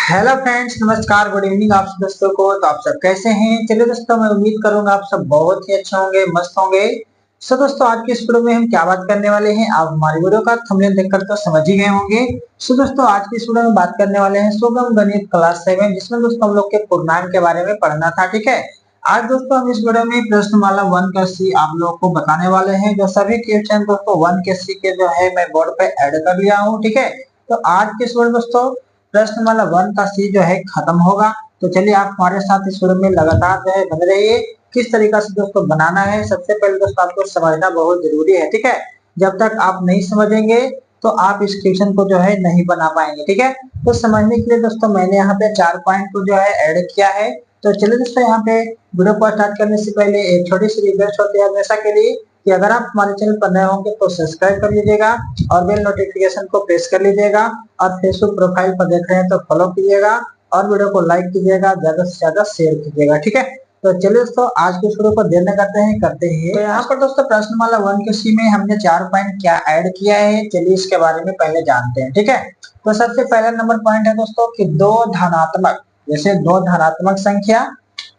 Hello friends, नमस्कार, good evening आप सब दोस्तों को। तो आप सब कैसे हैं? चलिए दोस्तों, मैं उम्मीद करूंगा आप सब बहुत ही अच्छे होंगे, मस्त होंगे। सो दोस्तों, आज की इस वीडियो में हम क्या बात करने वाले हैं, आप हमारी वीडियो का थंबनेल देखकर तो समझ ही गए होंगे। सो दोस्तों, आज की इस वीडियो में बात करने वाले हैं सुगम गणित क्लास 7, जिसमें दोस्तों हम लोग के पूर्णांक के बारे में पढ़ना था। ठीक है, आज दोस्तों हम इस वीडियो में प्रश्नमाला 1 का सी आप लोग को बताने वाले हैं। जो सभी क्वेश्चन दोस्तों 1 के सी के जो है मैं बोर्ड पे ऐड कर लिया हूँ। ठीक है, तो आज के इस वीडियो दोस्तों प्रश्नमाला 1 का सी जो है खत्म होगा। तो चलिए आप हमारे साथ इस वीडियो में लगातार जो है बने रहिए। किस तरीका से दोस्तों बनाना है, सबसे पहले दोस्तों आपको समझना बहुत जरूरी है। ठीक है, जब तक आप नहीं समझेंगे तो आप इस क्वेश्चन को जो है नहीं बना पाएंगे। ठीक है, तो समझने के लिए दोस्तों मैंने यहाँ पे 4 पॉइंट को जो है ऐड किया है। तो चलिए दोस्तों, यहाँ पे वीडियो को स्टार्ट करने से पहले एक छोटी सी रिक्वेस्ट होती है हमेशा के लिए कि अगर आप हमारे चैनल पर नए होंगे तो सब्सक्राइब कर लीजिएगा और बेल नोटिफिकेशन को प्रेस कर लीजिएगा, और फेसबुक प्रोफाइल पर देख रहे हैं तो फॉलो कीजिएगा और वीडियो को लाइक कीजिएगा, ज्यादा से ज्यादा शेयर कीजिएगा। ठीक है, तो चलिए दोस्तों आज के वीडियो को देर न करते हैं। तो यहाँ पर दोस्तों प्रश्नमाला 1 के सी में हमने 4 पॉइंट क्या ऐड किया है, चलिए इसके बारे में पहले जानते हैं। ठीक है, तो सबसे पहला नंबर पॉइंट है दोस्तों कि दो धनात्मक, जैसे दो धनात्मक संख्या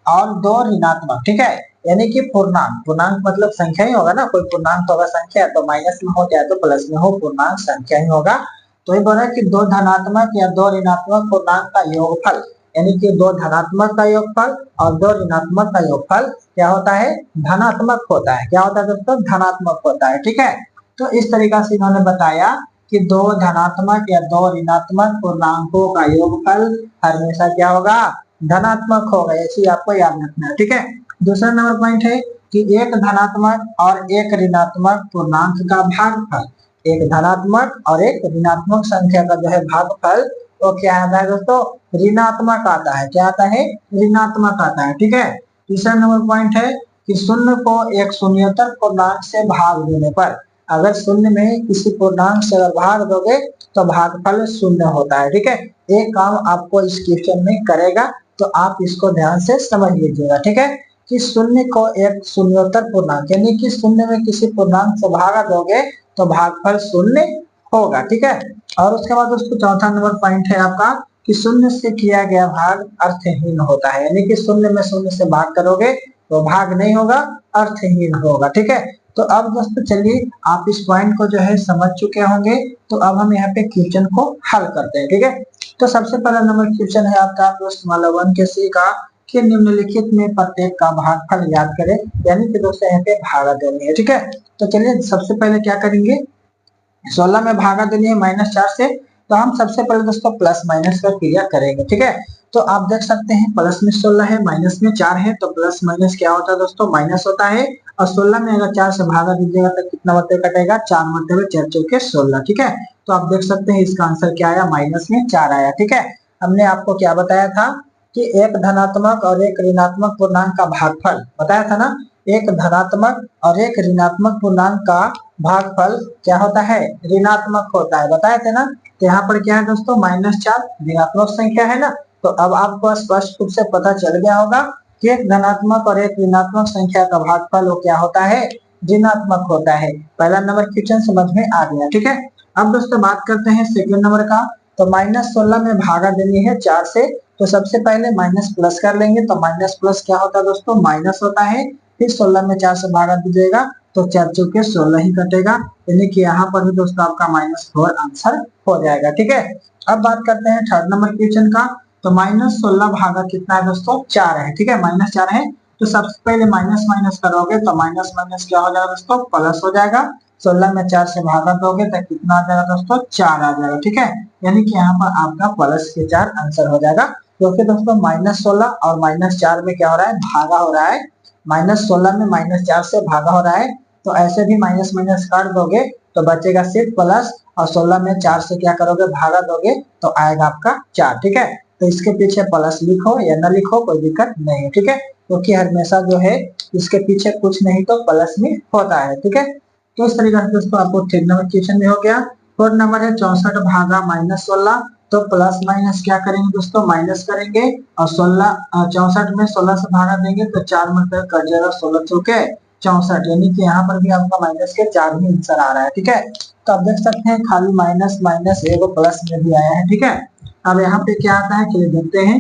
और दो ऋणात्मक, ठीक है, यानी कि पूर्णांक। पूर्णांक मतलब संख्या ही होगा ना, कोई पूर्णांक तो होगा संख्या, तो माइनस में हो चाहे तो प्लस में हो, पूर्णांक संख्या ही होगा। तो ये बोला कि दो धनात्मक या दो ऋणात्मक पूर्णांक का योगफल, यानी कि दो धनात्मक का योगफल और दो ऋणात्मक का योगफल क्या होता है, धनात्मक होता है। क्या होता है दोस्तों, धनात्मक होता है। ठीक है, तो इस तरीका से इन्होंने बताया कि दो धनात्मक या दो ऋणात्मक पूर्णांकों का योगफल हमेशा क्या होगा, धनात्मक होगा। ऐसी आपको याद रखना है। ठीक है, दूसरा नंबर पॉइंट है कि एक धनात्मक और एक ऋणात्मक पूर्णांक का भागफल, एक धनात्मक और एक ऋणात्मक संख्या का जो है भागफल वो क्या आता है दोस्तों, ऋणात्मक आता है। क्या आता है, ऋणात्मक आता है। ठीक है, तीसरा नंबर पॉइंट है कि शून्य को एक शून्येतर पूर्णांक से भाग देने पर, अगर शून्य में किसी पूर्णांक से अगर भाग दोगे तो भागफल शून्य होता है। ठीक है, एक काम आपको इस क्वेश्चन में करेगा, तो आप इसको ध्यान से समझ लीजिएगा। ठीक है, कि शून्य को एक शून्योत्तर पूर्णांक, यानी कि शून्य में किसी पूर्णांक से भागा दोगे तो भागफल शून्य होगा। ठीक है, और उसके बाद दोस्तों चौथा नंबर पॉइंट है आपका कि शून्य से किया गया भाग अर्थहीन होता है, यानी कि शून्य में शून्य से भाग करोगे तो भाग नहीं होगा, अर्थहीन होगा। ठीक है, तो अब दोस्तों चलिए आप इस पॉइंट को जो है समझ चुके होंगे, तो अब हम यहाँ पे क्वेश्चन को हल करते हैं। ठीक है, तो सबसे पहला नंबर क्वेश्चन है आपका प्रश्नमाला 1 के सी का कि निम्नलिखित में प्रत्येक का भागफल याद करें, यानी कि दोस्तों यहाँ पे भागा देनी है। ठीक है, तो चलिए सबसे पहले क्या करेंगे, 16 में भागा देनी है -4 से, तो हम सबसे पहले दोस्तों प्लस माइनस का क्रिया करेंगे। ठीक है, तो आप देख सकते हैं प्लस में 16 है, माइनस में 4 है, तो प्लस माइनस क्या होता है दोस्तों, माइनस होता है। और 16 में अगर 4 से भागा दीजिएगा तो कितना मरते कटेगा, 4 मरते 4 चौके 16। ठीक है, तो आप देख सकते हैं इसका आंसर क्या आया, -4 आया। ठीक है, हमने आपको क्या बताया था कि एक धनात्मक और एक ऋणात्मक पूर्णांक का भागफल बताया था ना, एक धनात्मक और एक ऋणात्मक पूर्णांक का भागफल क्या होता है, ऋणात्मक होता है, बताए थे ना। तो यहाँ पर क्या है दोस्तों, -4 ऋणात्मक संख्या है ना, तो अब आपको स्पष्ट रूप से पता चल गया होगा कि एक धनात्मक और एक ऋणात्मक संख्या का भागफल वो क्या होता है, ऋणात्मक होता है। पहला नंबर क्वेश्चन समझ में आ गया। ठीक है, अब दोस्तों बात करते हैं सेकंड नंबर का। तो -16 में भागा देनी है 4 से, तो सबसे पहले माइनस प्लस कर लेंगे, तो माइनस प्लस क्या होता है दोस्तों, माइनस होता है। फिर 16 में 4 से भागा दीजिएगा तो 4 चौके 16 ही कटेगा, यानी कि यहाँ पर भी दोस्तों आपका -4 आंसर हो जाएगा। ठीक है, अब बात करते हैं थर्ड नंबर क्वेश्चन का। तो -16 भागा कितना है दोस्तों, 4 है। ठीक है, -4 है, तो सबसे पहले माइनस माइनस करोगे तो माइनस माइनस क्या हो जाएगा दोस्तों, प्लस हो जाएगा। 16 में 4 से भागा दोगे तो कितना आ जाएगा दोस्तों, 4 आ जाएगा। ठीक है, यानी कि यहाँ पर आपका प्लस के 4 आंसर हो जाएगा, क्योंकि दोस्तों -16 और -4 में क्या हो रहा है, भागा हो रहा है। -16 में -4 से भागा हो रहा है, तो ऐसे भी माइनस माइनस काट दोगे तो बचेगा सिर्फ प्लस, और 16 में 4 से क्या करोगे, भागा दोगे तो आएगा आपका 4। ठीक है, तो इसके पीछे प्लस लिखो या न लिखो कोई दिक्कत नहीं है। ठीक है, क्योंकि हमेशा जो है इसके पीछे कुछ नहीं तो प्लस में होता है। ठीक है, तो इस तरीके से दोस्तों आपको 3 नंबर क्वेश्चन में हो गया। फोर्थ नंबर है 64 भागा -16, तो प्लस माइनस क्या करेंगे दोस्तों, माइनस करेंगे, और 64 में 16 से भागा देंगे तो 4 मतलब कट जाएगा, 16 चौके 64, यानी कि यहाँ पर भी आपका माइनस के 4 ही आंसर आ रहा है। ठीक है, तो आप देख सकते हैं खाली माइनस माइनस एगो प्लस में भी आया है। ठीक है, अब यहाँ पे क्या आता है चलिए देखते हैं।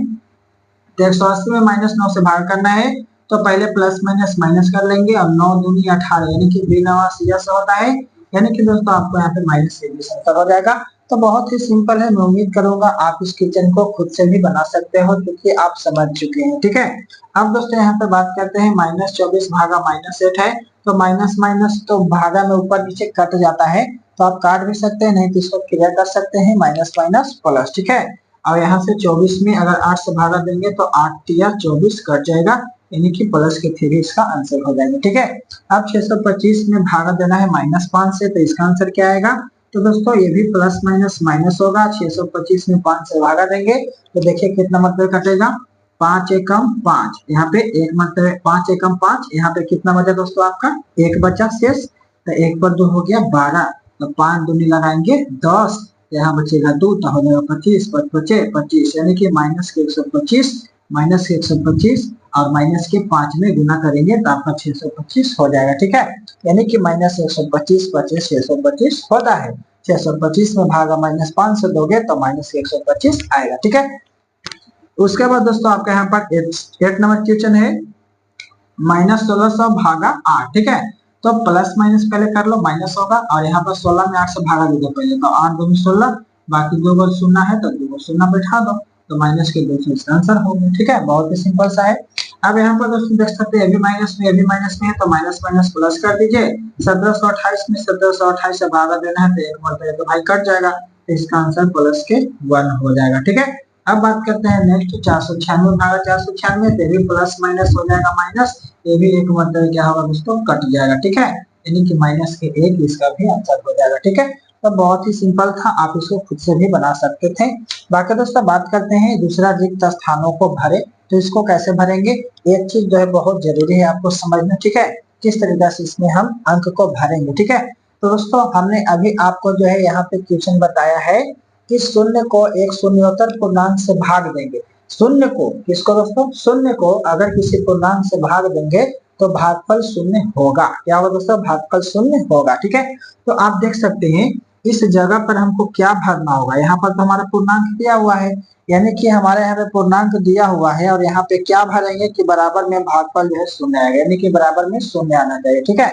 तो 180 में -9 से भाग करना है तो पहले प्लस माइनस माइनस कर लेंगे और 9 दूनी 18 यानी कि 82 से होता है, यानी कि दोस्तों आपको यहाँ पे माइनस से भी आंसर हो जाएगा। तो बहुत ही सिंपल है, मैं उम्मीद करूंगा आप इस क्वेश्चन को खुद से भी बना सकते हो क्योंकि आप समझ चुके हैं। ठीक है, अब दोस्तों यहाँ पे बात करते हैं -24 भागा -8 है, तो माइनस माइनस तो भागा में ऊपर नीचे कट जाता है, तो आप काट भी सकते हैं, नहीं तो इसको क्लियर कर सकते हैं माइनस माइनस प्लस। ठीक है, और यहाँ से 24 में अगर 8 से भागा देंगे तो 8 या 24 कट जाएगा, यानी कि प्लस के थ्री इसका आंसर हो जाएगा। ठीक है, अब 625 में भागा देना है -5 से, तो इसका आंसर क्या आएगा? तो दोस्तों ये भी प्लस माइनस माइनस होगा। 625 में 5 से भागा देंगे तो देखिए कितना मतलब कटेगा, 5 एकम 5, यहाँ पे एक मतलब 5 एकम 5, यहाँ पे कितना बचा दोस्तों आपका, एक बचा शेष, तो एक पर 2 हो गया 12, तो 5 दूनी लगाएंगे 10, यहाँ बचेगा 2, तो हो जाएगा 25, 25 यानी कि माइनस के 125 माइनस के 125 और माइनस के 5 में गुना करेंगे तो आपका 625 हो जाएगा। ठीक है, यानी कि माइनस 125 25 625 होता है। 625 में भागा -5 से दोगे तो माइनस 125 आएगा। ठीक है, उसके बाद दोस्तों आपका यहाँ पर 8 नंबर क्वेश्चन है -1600 भागा 8। ठीक है, तो प्लस माइनस पहले कर लो, माइनस होगा और यहाँ पर 16 में 8 से भागा दे दो पहले, तो 8 दूनी 16, बाकी 2 को शून्य है तो 2 को शून्य बैठा दो, तो माइनस के 2 से इसका आंसर हो गया। ठीक है, बहुत ही सिंपल सा है। अब यहाँ पर दोस्तों देख सकते हैं ये भी माइनस में, ये भी माइनस में है, तो माइनस माइनस प्लस कर दीजिए। 1728 में 1728 से भागा देना है तो एक मरते तो भाई कट जाएगा, तो इसका आंसर प्लस के 1 हो जाएगा। ठीक है, अब बात करते हैं नेक्स्ट 496 भागा 496, तो भी प्लस माइनस हो जाएगा माइनस, ये भी एक मतलब क्या होगा दोस्तों, कट जाएगा। ठीक है, यानी कि माइनस के 1 इसका भी आंसर हो जाएगा। ठीक है, तो बहुत ही सिंपल था, आप इसको खुद से भी बना सकते थे। बाकी दोस्तों बात करते हैं दूसरा रिक्त स्थानों को भरे, तो इसको कैसे भरेंगे, एक चीज जो है बहुत जरूरी है आपको समझना। ठीक है, किस तरीके से इसमें हम अंक को भरेंगे। ठीक है, तो दोस्तों हमने अभी आपको जो है यहाँ पे क्वेश्चन बताया है कि शून्य को एक शून्योत्तर पूर्णांक से भाग देंगे। शून्य को किसको दोस्तों, शून्य को अगर किसी पूर्णांक से भाग देंगे तो भागफल शून्य होगा। क्या होगा दोस्तों, भागफल शून्य होगा। ठीक है, तो आप देख सकते हैं इस जगह पर हमको क्या भरना होगा, यहाँ पर तो हमारा पूर्णांक दिया हुआ है, यानी कि हमारे यहाँ पे पूर्णांक दिया हुआ है और यहाँ पे क्या भरेंगे कि बराबर में भागफल जो है शून्य आएगा, यानी कि बराबर में शून्य आना चाहिए। ठीक है,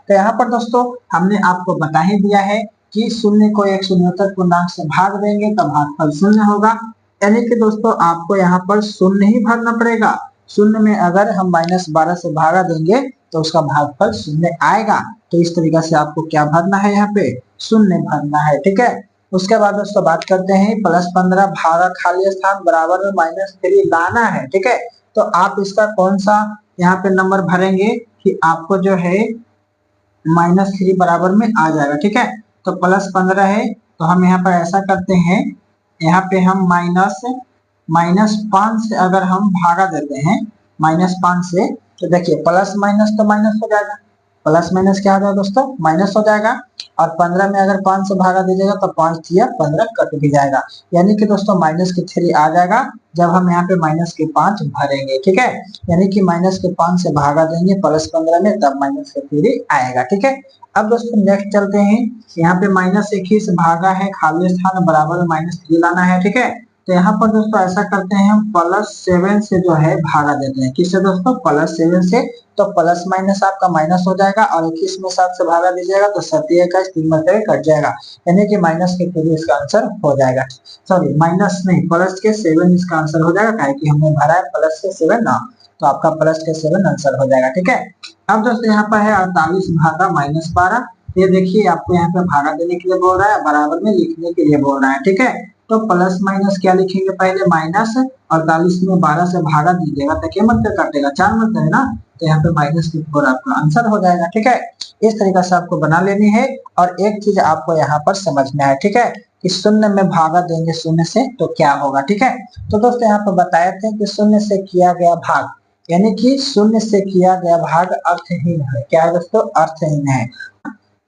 तो यहाँ पर दोस्तों हमने आपको बता ही दिया है कि शून्य को एक शून्योत्तर पूर्णांक से भाग देंगे तो भागफल शून्य होगा, यानी कि दोस्तों आपको यहाँ पर शून्य ही भरना पड़ेगा। शून्य में अगर हम -12 से भागा देंगे तो उसका भागफल शून्य आएगा, तो इस तरीके से आपको क्या भरना है, यहाँ पे शून्य भरना है। ठीक है, उसके बाद दोस्तों बात करते हैं +15 भागा खाली स्थान बराबर में -3 लाना है। ठीक है, तो आप इसका कौन सा यहाँ पे नंबर भरेंगे कि आपको जो है -3 बराबर में आ जाएगा। ठीक है, तो +15 है तो हम यहाँ पर ऐसा करते हैं, यहाँ पे हम -5 से अगर हम भागा देते हैं -5 से, तो देखिए प्लस माइनस तो माइनस हो जाएगा, प्लस माइनस क्या हो जाएगा दोस्तों, माइनस हो जाएगा, और 15 में अगर 5 से भागा दीजिएगा तो 5 या 15 कट भी जाएगा, यानी कि दोस्तों माइनस के 3 आ जाएगा जब हम यहाँ पे माइनस के 5 भरेंगे। ठीक है, यानी कि माइनस के 5 से भागा देंगे +15 में तब माइनस के 3 आएगा। ठीक है, अब दोस्तों नेक्स्ट चलते हैं, यहाँ पे -21 से भागा है खाली स्थान बराबर में -3 लाना है। ठीक है, तो यहाँ पर दोस्तों ऐसा करते हैं हम +7 से जो है भागा देते हैं, किससे दोस्तों, +7 से, तो प्लस माइनस आपका माइनस हो जाएगा और 21 में 7 से भागा दीजिएगा तो 7 21 3 मतलब कट जाएगा, यानी कि माइनस के 3 इसका आंसर हो जाएगा, सॉरी माइनस नहीं प्लस के 7 इसका आंसर हो जाएगा, काहे कि हमने भरा है प्लस के 7 ना, तो आपका प्लस के 7 आंसर हो जाएगा। ठीक है, अब दोस्तों यहाँ पर है 48 भागा -12, ये देखिए आपको यहाँ पे भागा देने के लिए बोल रहा है, बराबर में लिखने के लिए बोल रहा है। ठीक है, तो प्लस माइनस क्या लिखेंगे, पहले माइनस 48 में 12 से भागा दीजिएगा तो क्या मतलब काटेगा, 4 मतलब है ना, तो यहाँ पे -4 आपका आंसर हो जाएगा। ठीक है, इस तरीके से आपको बना लेनी है, और एक चीज आपको यहाँ पर समझना है। ठीक है, कि शून्य में भागा देंगे शून्य से तो क्या होगा। ठीक है, तो दोस्तों यहाँ पे बताए थे कि शून्य से किया गया भाग, यानी कि शून्य से किया गया भाग अर्थहीन है। क्या है दोस्तों, अर्थहीन है।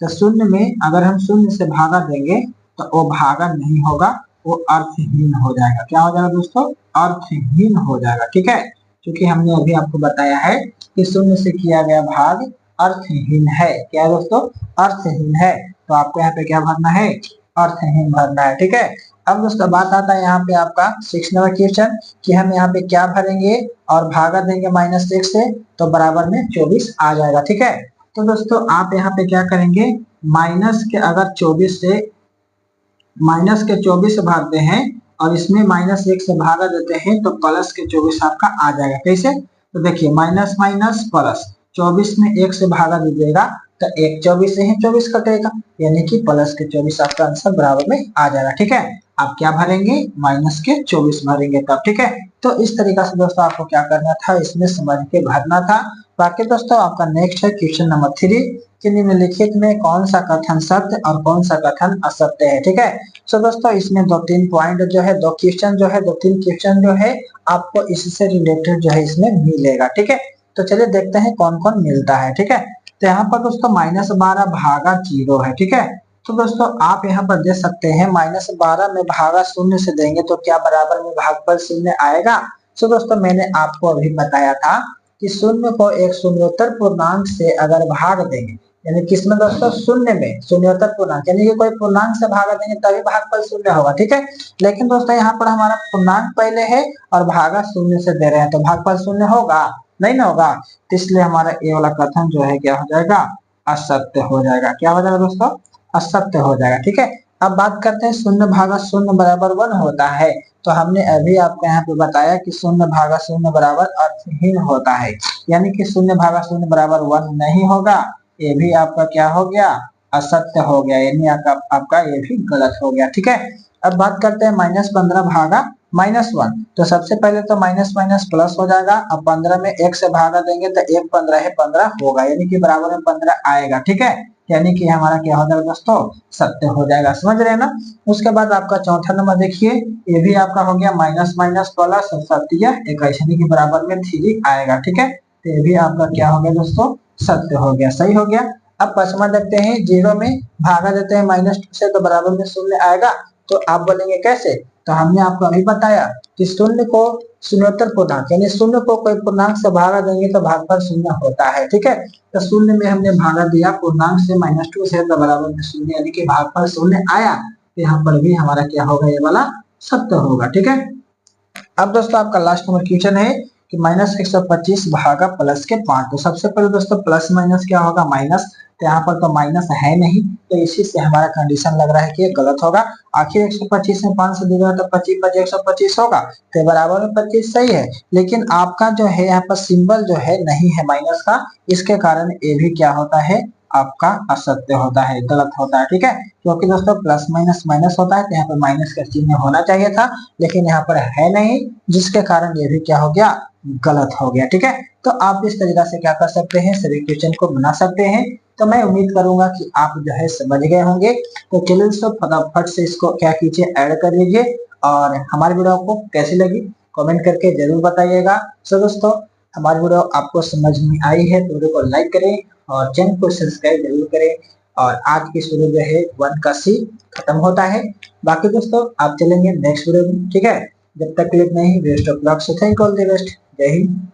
तो शून्य में अगर हम शून्य से भागा देंगे तो वो भागा नहीं होगा, वो अर्थहीन हो जाएगा। क्या हो जाएगा दोस्तों, अर्थहीन हो जाएगा। ठीक है, क्योंकि हमने अभी आपको बताया है कि शून्य से किया गया भाग अर्थहीन है। क्या है दोस्तों, अर्थहीन है, तो आपको यहाँ पे क्या भरना है, अर्थहीन भरना है। ठीक है, अब दोस्तों बात आता है यहाँ पे आपका 6 नंबर क्वेश्चन कि हम यहाँ पे क्या भरेंगे और भागा देंगे -6 से, तो बराबर में 24 आ जाएगा। ठीक है, तो दोस्तों आप यहाँ पे क्या करेंगे, माइनस के अगर 24 से माइनस के 24 से भागते हैं और इसमें -1 से भागा देते हैं तो प्लस के 24 आपका आ जाएगा। कैसे, तो देखिए माइनस माइनस प्लस, 24 में 1 से भागा दीजिएगा तो 1 24 से ही 24 कटेगा, यानी कि प्लस के 24 आपका आंसर बराबर में आ जाएगा। ठीक है, आप क्या भरेंगे, माइनस के 24 भरेंगे तब। ठीक है, तो इस तरीका से दोस्तों आपको क्या करना था, इसमें समझ के भरना था। बाकी दोस्तों आपका नेक्स्ट है क्वेश्चन नंबर 3 कि निम्नलिखित में कौन सा कथन सत्य और कौन सा कथन असत्य है। ठीक है, सो दोस्तों इसमें 2-3 पॉइंट जो है, 2-3 क्वेश्चन जो है आपको इससे रिलेटेड जो है इसमें मिलेगा। ठीक है, तो चलिए देखते हैं कौन कौन मिलता है। ठीक है, तो यहाँ पर दोस्तों -12 भागा 0 है। ठीक है, तो दोस्तों आप यहाँ पर देख सकते हैं -12 में भागा 0 से देंगे तो क्या बराबर में भागफल 0 आएगा। सो दोस्तों मैंने आपको अभी बताया था कि 0 को एक शून्योत्तर पूर्णांक से अगर भाग देंगे, यानी किसमें दोस्तों, 0 में शून्योत्तर पूर्णांक, यानी कि कोई पूर्णांक से भागा देंगे तभी भागफल 0 होगा। ठीक है, लेकिन दोस्तों यहाँ पर हमारा पूर्णांक पहले है और भागा 0 से दे रहे हैं तो भागफल 0 होगा नहीं ना होगा, तो इसलिए हमारा ये वाला कथन जो है क्या हो जाएगा, असत्य हो जाएगा। क्या हो जाएगा दोस्तों, असत्य हो जाएगा। ठीक है, अब बात करते हैं 0 भागा 0 बराबर 1 होता है, तो हमने अभी आपको यहाँ पे बताया कि 0 भागा 0 बराबर अर्थहीन होता है, यानी कि 0 भागा 0 बराबर 1 नहीं होगा। ये भी आपका क्या हो गया, असत्य हो गया, यानी आपका ये भी गलत हो गया। ठीक है, अब बात करते हैं -15 भागा -1, तो सबसे पहले तो माइनस माइनस प्लस हो जाएगा। अब 15 में 1 से भागा देंगे तो 1 15 है 15 होगा, यानी कि बराबर में 15 आएगा। ठीक है, यानी कि हमारा क्या हो जाएगा दोस्तों, सत्य हो जाएगा। समझ रहे हैं ना। उसके बाद आपका चौथा नंबर देखिए, ये भी आपका हो गया माइनस माइनस प्लस, सत्य 21, यानी कि बराबर में 3 आएगा। ठीक है, तो ये भी आपका क्या हो गया दोस्तों, सत्य हो गया, सही हो गया। अब पांचवा देखते हैं, 0 में भागा देते हैं -2 से तो बराबर में 0 आएगा। तो आप बोलेंगे कैसे, तो हमने आपको अभी बताया कि 0 को शून्योत्तर पूर्णांक, यानी 0 को कोई पूर्णांक से भागा देंगे तो भागफल 0 होता है। ठीक है, तो 0 में हमने भागा दिया पूर्णांक से -2 से तो बराबर में 0, यानी कि भागफल 0 आया। तो यहाँ पर भी हमारा क्या होगा, ये वाला सत्य होगा। ठीक है, अब दोस्तों आपका लास्ट नंबर क्वेश्चन है कि -125 भागा प्लस के 5, तो सबसे पहले दोस्तों प्लस माइनस क्या होगा, माइनस, तो यहाँ पर तो माइनस है नहीं, तो इसी से हमारा कंडीशन लग रहा है कि ये गलत होगा। आखिर 125 में 5 से दिया तो 25 5 125 होगा, तो बराबर में 25 सही है। लेकिन आपका जो है यहाँ पर सिंबल जो है नहीं है माइनस का, इसके कारण ये भी क्या होता है, आपका असत्य होता है, गलत होता है। ठीक है, क्योंकि दोस्तों प्लस माइनस माइनस होता है तो यहाँ पर माइनस का चिन्ह होना चाहिए था, लेकिन यहाँ पर है नहीं, जिसके कारण ये भी क्या हो गया, गलत हो गया। ठीक है, तो आप इस तरीका से क्या कर सकते हैं, सभी क्वेश्चन को बना सकते हैं। तो मैं उम्मीद करूंगा कि आप जो है समझ गए होंगे। तो चलिए दोस्तों फटाफट से इसको क्या कीजिए, ऐड कर लीजिए, और हमारी वीडियो आपको कैसी लगी कमेंट करके जरूर बताइएगा। सो दोस्तों हमारी वीडियो आपको समझ में आई है तो वीडियो को लाइक करें और चैनल को सब्सक्राइब जरूर करें। और आज की वीडियो जो है 1 का सी खत्म होता है। बाकी दोस्तों आप चलेंगे नेक्स्ट वीडियो में। ठीक है, जब तक क्लिक नहीं, best of luck, so thank all the best, जय हिंद।